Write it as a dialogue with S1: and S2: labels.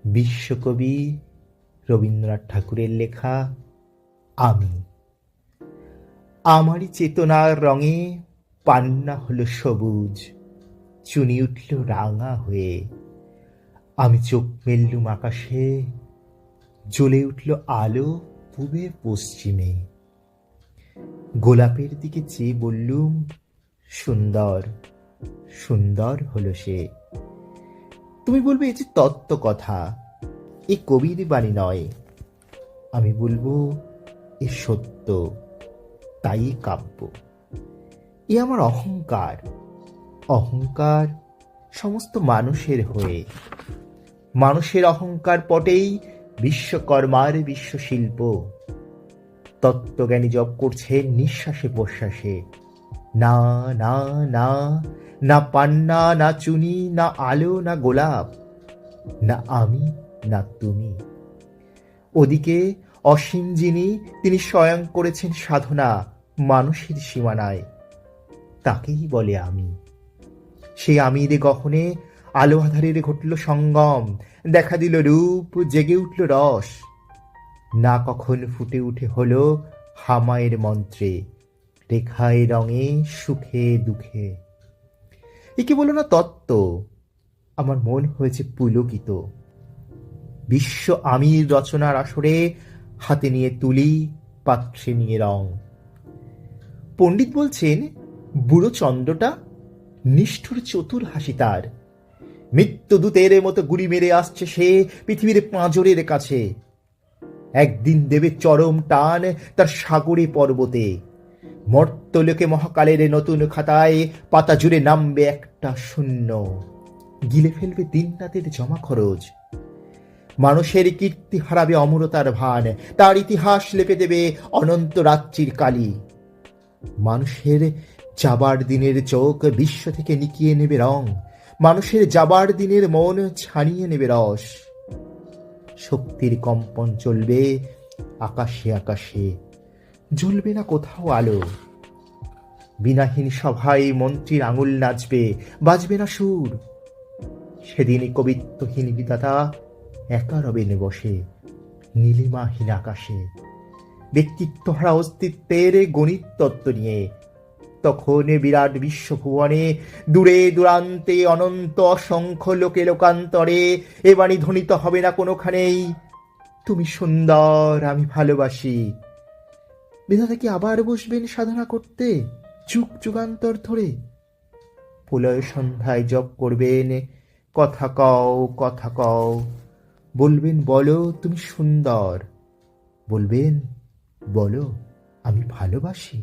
S1: বিশ্বকবি রবীন্দ্রনাথ ঠাকুরের লেখা আমি। আমারই চেতনার রঙে পান্না হলো সবুজ, চুনি উঠল রাঙা হয়ে। আমি চোখ মেললুম আকাশে, জ্বলে উঠল আলো পূবে পশ্চিমে। গোলাপের দিকে চেয়ে বললুম, সুন্দর সুন্দর হলো সে। তুমি বলবে এ যে তত্ত্ব কথা, এ কবির বাণী নয়। আমি বলবো এ সত্য, তাই কাব্য। এ আমার অহংকার, অহংকার সমস্ত মানুষের হয়ে। মানুষের অহংকার পটেই বিশ্বকর্মার বিশ্বশিল্প। তত্ত্বজ্ঞানী জপ করছে নিঃশ্বাসে প্রশ্বাসে। না না না, না পান্না, না চুনি, না আলো, না গোলাপ, না আমি, না তুমি। ওদিকে অসীম যিনি, তিনি স্বয়ং করেছেন সাধনা মানুষের সীমানায়, তাকেই বলে আমি। সেই আমির গহনে আলো আধারের ঘটল সঙ্গম, দেখা দিল রূপ, জেগে উঠল রস। না কখন ফুটে উঠে হলো হামায়ের মন্ত্রে, রেখায় রঙে, সুখে দুঃখে। একে বলো না তত্ত্ব, আমার মন হয়েছে পুলকিত। বিশ্ব আমির রচনার আসরে হাতে নিয়ে তুলি, পাত্রে নিয়ে রং। পণ্ডিত বলছেন বুড়ো চন্দ্রটা নিষ্ঠুর চতুর হাসি তার। মৃত্যুদূতের মতো গুড়ি মেরে আসছে সে পৃথিবীর পাঁজরের কাছে। একদিন দেবে চরম টান তার সাগরে পর্বতে। মর্তলোকে মহাকালের নতুন খাতায় পাতা জুড়ে নামবে একটা শূন্য, গিলে ফেলবে দিনরাতের জমা খরচ। মানুষের কীর্তি হারাবে অমরতার ভান, তার ইতিহাস লেপে দেবে অনন্ত রাত্রির কালি। মানুষের যাবার দিনের চোখ বিশ্ব থেকে নিকিয়ে নেবে রং, মানুষের যাবার দিনের মন ছানিয়ে নেবে রস। শক্তির কম্পন চলবে আকাশে আকাশে, জ্বলবে না কোথাও আলো। বিনাহীন সভায় মন্ত্রীর আঙুল নাচবে, বাজবে না সুর। সেদিনই কবিত্বহীন বিধাতা একা রবেন বসে নীলিমাহীন আকাশে, ব্যক্তিত্বহারা অস্তিত্বের গণিত তত্ত্ব নিয়ে। তখন বিরাট বিশ্বভুবনে দূরে দূরান্তে অনন্ত অসংখ্য লোকে লোকান্তরে এ বাণী ধ্বনিত হবে না কোনোখানেই, তুমি সুন্দর, আমি ভালোবাসি। বিধাতা কি আবার বসবেন সাধনা করতে যুগ যুগান্তর ধরে? প্রলয় সন্ধ্যায় জপ করবেন, কথা কও কথা কও, বলবেন বলো তুমি সুন্দর, বলবেন বলো আমি ভালোবাসি।